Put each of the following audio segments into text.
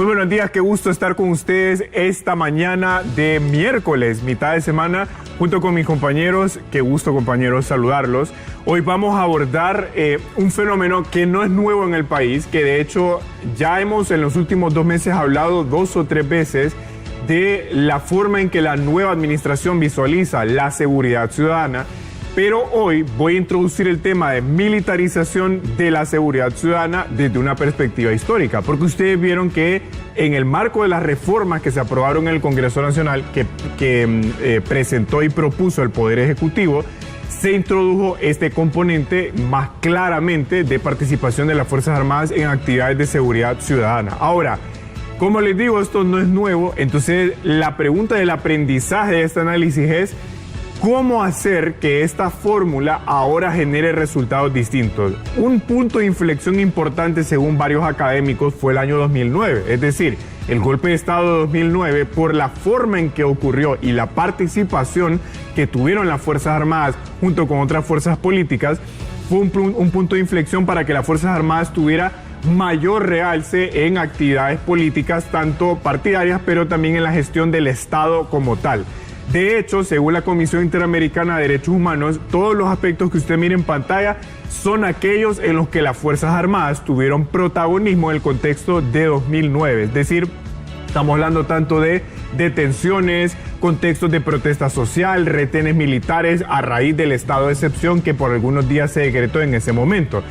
Muy buenos días, qué gusto estar con ustedes esta mañana de miércoles, mitad de semana, junto con mis compañeros. Qué gusto, compañeros, saludarlos. Hoy vamos a abordar un fenómeno que no es nuevo en el país, que de hecho ya hemos en los últimos 2 meses hablado 2 o 3 veces de la forma en que la nueva administración visualiza la seguridad ciudadana. Pero hoy voy a introducir el tema de militarización de la seguridad ciudadana desde una perspectiva histórica, porque ustedes vieron que en el marco de las reformas que se aprobaron en el Congreso Nacional, que presentó y propuso el Poder Ejecutivo, se introdujo este componente más claramente de participación de las Fuerzas Armadas en actividades de seguridad ciudadana. Ahora, como les digo, esto no es nuevo, entonces la pregunta del aprendizaje de este análisis es: ¿cómo hacer que esta fórmula ahora genere resultados distintos? Un punto de inflexión importante, según varios académicos, fue el año 2009. Es decir, el golpe de Estado de 2009, por la forma en que ocurrió y la participación que tuvieron las Fuerzas Armadas junto con otras fuerzas políticas, fue un punto de inflexión para que las Fuerzas Armadas tuviera mayor realce en actividades políticas, tanto partidarias, pero también en la gestión del Estado como tal. De hecho, según la Comisión Interamericana de Derechos Humanos, todos los aspectos que usted mira en pantalla son aquellos en los que las Fuerzas Armadas tuvieron protagonismo en el contexto de 2009. Es decir, estamos hablando tanto de detenciones, contextos de protesta social, retenes militares a raíz del estado de excepción que por algunos días se decretó en ese momento.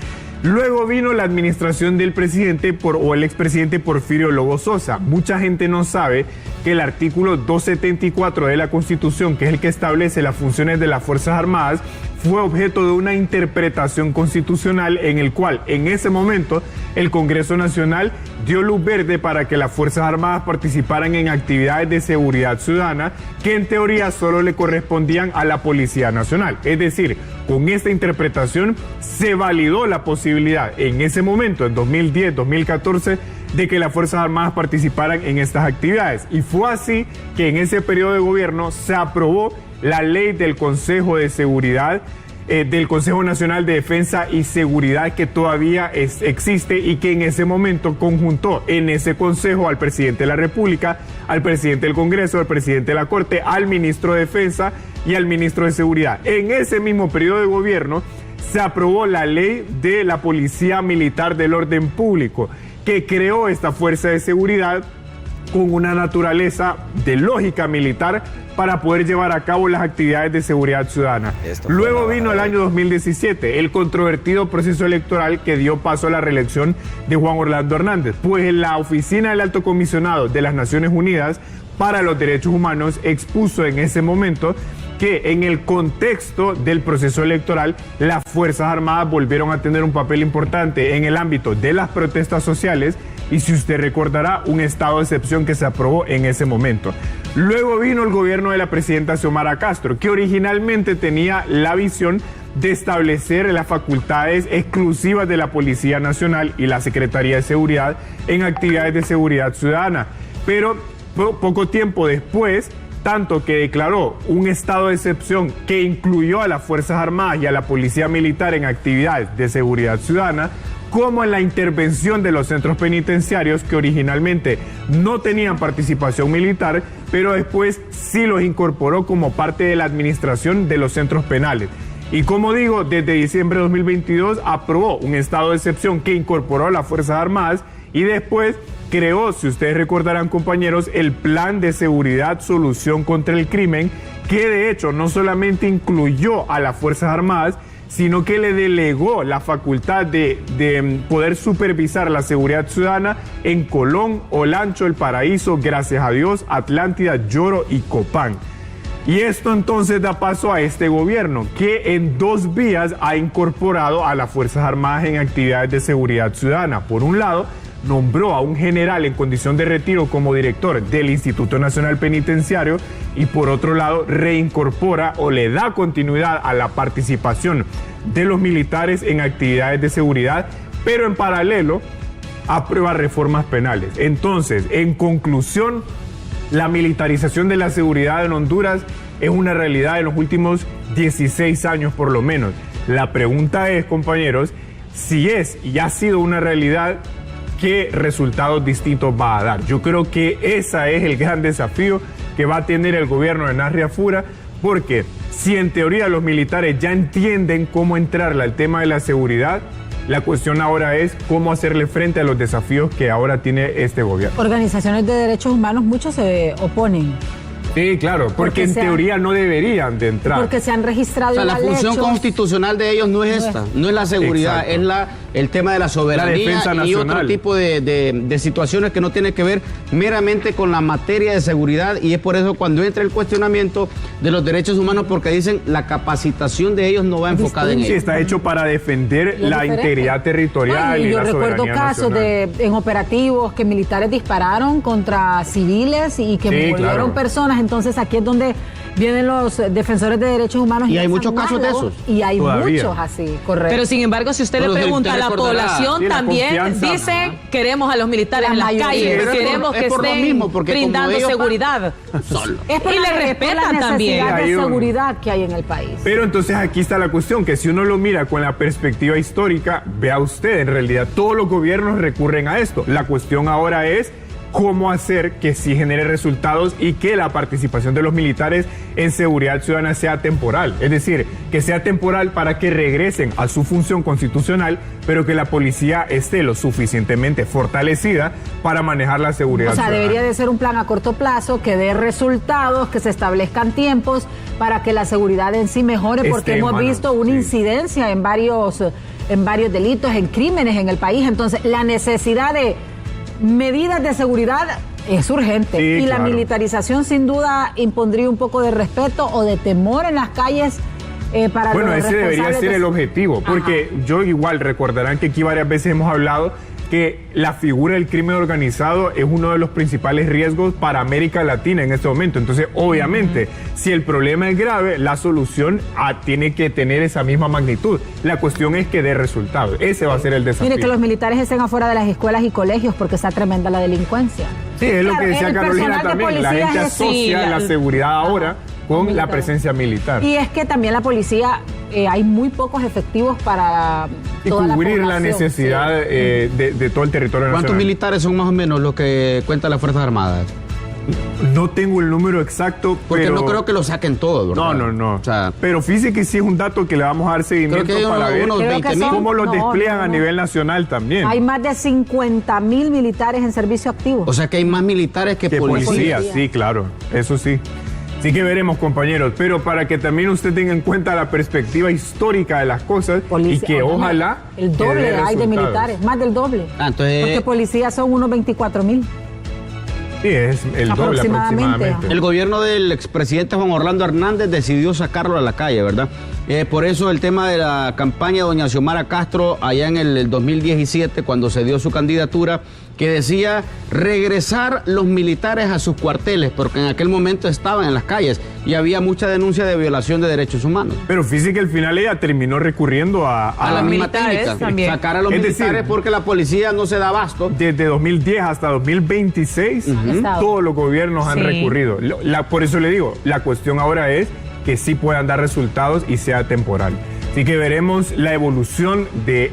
Luego vino la administración del presidente o el expresidente Porfirio Lobo Sosa. Mucha gente no sabe que el artículo 274 de la Constitución, que es el que establece las funciones de las Fuerzas Armadas, fue objeto de una interpretación constitucional en el cual en ese momento el Congreso Nacional dio luz verde para que las Fuerzas Armadas participaran en actividades de seguridad ciudadana que en teoría solo le correspondían a la Policía Nacional. Es decir, con esta interpretación se validó la posibilidad en ese momento, en 2010, 2014, de que las Fuerzas Armadas participaran en estas actividades. Y fue así que en ese periodo de gobierno se aprobó la ley del Consejo de Seguridad, del Consejo Nacional de Defensa y Seguridad, que todavía existe y que en ese momento conjuntó en ese consejo al presidente de la República, al presidente del Congreso, al presidente de la Corte, al ministro de Defensa y al ministro de Seguridad. En ese mismo periodo de gobierno se aprobó la ley de la Policía Militar del Orden Público, que creó esta fuerza de seguridad con una naturaleza de lógica militar para poder llevar a cabo las actividades de seguridad ciudadana. Luego vino el año 2017, el controvertido proceso electoral que dio paso a la reelección de Juan Orlando Hernández, pues la Oficina del Alto Comisionado de las Naciones Unidas para los Derechos Humanos expuso en ese momento que en el contexto del proceso electoral las Fuerzas Armadas volvieron a tener un papel importante en el ámbito de las protestas sociales y, si usted recordará, un estado de excepción que se aprobó en ese momento. Luego vino el gobierno de la presidenta Xiomara Castro, que originalmente tenía la visión de establecer las facultades exclusivas de la Policía Nacional y la Secretaría de Seguridad en actividades de seguridad ciudadana, pero poco tiempo después, tanto que declaró un estado de excepción que incluyó a las Fuerzas Armadas y a la Policía Militar en actividades de seguridad ciudadana, como en la intervención de los centros penitenciarios, que originalmente no tenían participación militar, pero después sí los incorporó como parte de la administración de los centros penales. Y como digo, desde diciembre de 2022 aprobó un estado de excepción que incorporó a las Fuerzas Armadas y después creó, si ustedes recordarán, compañeros, el Plan de Seguridad Solución contra el Crimen, que de hecho no solamente incluyó a las Fuerzas Armadas, sino que le delegó la facultad de poder supervisar la seguridad ciudadana en Colón, Olancho, El Paraíso, Gracias a Dios, Atlántida, Lloro y Copán. Y esto entonces da paso a este gobierno, que en 2 vías ha incorporado a las Fuerzas Armadas en actividades de seguridad ciudadana. Por un lado, nombró a un general en condición de retiro como director del Instituto Nacional Penitenciario y por otro lado reincorpora o le da continuidad a la participación de los militares en actividades de seguridad, pero en paralelo aprueba reformas penales. Entonces, en conclusión, la militarización de la seguridad en Honduras es una realidad en los últimos 16 años por lo menos. La pregunta es, compañeros, si es y ha sido una realidad, qué resultados distintos va a dar. Yo creo que ese es el gran desafío que va a tener el gobierno de Narria Fura, porque si en teoría los militares ya entienden cómo entrarle al tema de la seguridad, la cuestión ahora es cómo hacerle frente a los desafíos que ahora tiene este gobierno. Organizaciones de derechos humanos, muchos se oponen. Sí, claro, porque en teoría no deberían de entrar. Porque se han registrado la función constitucional de ellos no es esta, no es la seguridad, exacto, es el tema de la soberanía, la defensa nacional, y otro tipo de situaciones que no tienen que ver meramente con la materia de seguridad, y es por eso cuando entra el cuestionamiento de los derechos humanos, porque dicen la capacitación de ellos no va enfocada en ello. Sí, está hecho para defender la integridad territorial y la soberanía nacional. Yo recuerdo casos en operativos que militares dispararon contra civiles y que murieron personas. Entonces aquí es donde vienen los defensores de derechos humanos. Y hay muchos casos de esos. Y hay muchos así, correcto. Pero sin embargo, si usted le pregunta a la población, también dice, queremos a los militares en las calles, queremos que estén brindando seguridad. Es por la necesidad de seguridad que hay en el país. Pero entonces aquí está la cuestión, que si uno lo mira con la perspectiva histórica, vea usted, en realidad todos los gobiernos recurren a esto. La cuestión ahora es cómo hacer que sí genere resultados y que la participación de los militares en seguridad ciudadana sea temporal. Es decir, que sea temporal para que regresen a su función constitucional, pero que la policía esté lo suficientemente fortalecida para manejar la seguridad ciudadana. Debería de ser un plan a corto plazo que dé resultados, que se establezcan tiempos para que la seguridad en sí mejore, porque hemos visto una incidencia en varios delitos, en crímenes en el país. Entonces, la necesidad de medidas de seguridad es urgente, y la militarización sin duda impondría un poco de respeto o de temor en las calles para los responsables. Bueno, ese debería ser el objetivo, porque yo igual recordarán que aquí varias veces hemos hablado que la figura del crimen organizado es uno de los principales riesgos para América Latina en este momento. Entonces, obviamente, si el problema es grave, la solución tiene que tener esa misma magnitud. La cuestión es que dé resultados. Ese va a ser el desafío. Mire, que los militares estén afuera de las escuelas y colegios porque está tremenda la delincuencia. Sí, es lo que decía Carolina también. La gente asocia la seguridad ahora con la presencia militar. Y es que también la policía, hay muy pocos efectivos para cubrir la necesidad de todo el territorio nacional. ¿Cuántos militares son más o menos los que cuentan las Fuerzas Armadas? No tengo el número exacto, porque no creo que lo saquen todo, ¿verdad? No. O sea, pero fíjese que sí es un dato que le vamos a dar seguimiento para ver cómo los despliegan a nivel nacional también. Hay más de 50,000 militares en servicio activo. O sea que hay más militares que policías. Sí, claro, eso sí. Sí que veremos, compañeros, pero para que también usted tenga en cuenta la perspectiva histórica de las cosas y que ojalá... El doble hay de militares, más del doble. Porque policías son unos 24,000. Sí, es el doble aproximadamente. El gobierno del expresidente Juan Orlando Hernández decidió sacarlo a la calle, ¿verdad? Por eso el tema de la campaña de doña Xiomara Castro allá en el 2017, cuando se dio su candidatura, que decía regresar los militares a sus cuarteles, porque en aquel momento estaban en las calles y había mucha denuncia de violación de derechos humanos. Pero fíjese que al final ella terminó recurriendo a la misma técnica, sacar a los militares porque la policía no se da abasto. Desde 2010 hasta 2026, todos los gobiernos han recurrido. Por eso le digo, la cuestión ahora es que sí puedan dar resultados y sea temporal. Así que veremos la evolución de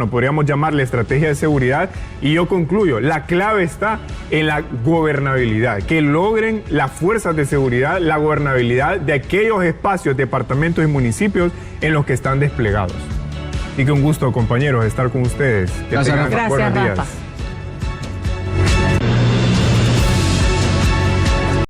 podríamos llamarle estrategia de seguridad. Y yo concluyo, la clave está en la gobernabilidad, que logren las fuerzas de seguridad la gobernabilidad de aquellos espacios, departamentos y municipios en los que están desplegados. Así que un gusto, compañeros, estar con ustedes. Gracias, Rafa. Gracias, Rafa.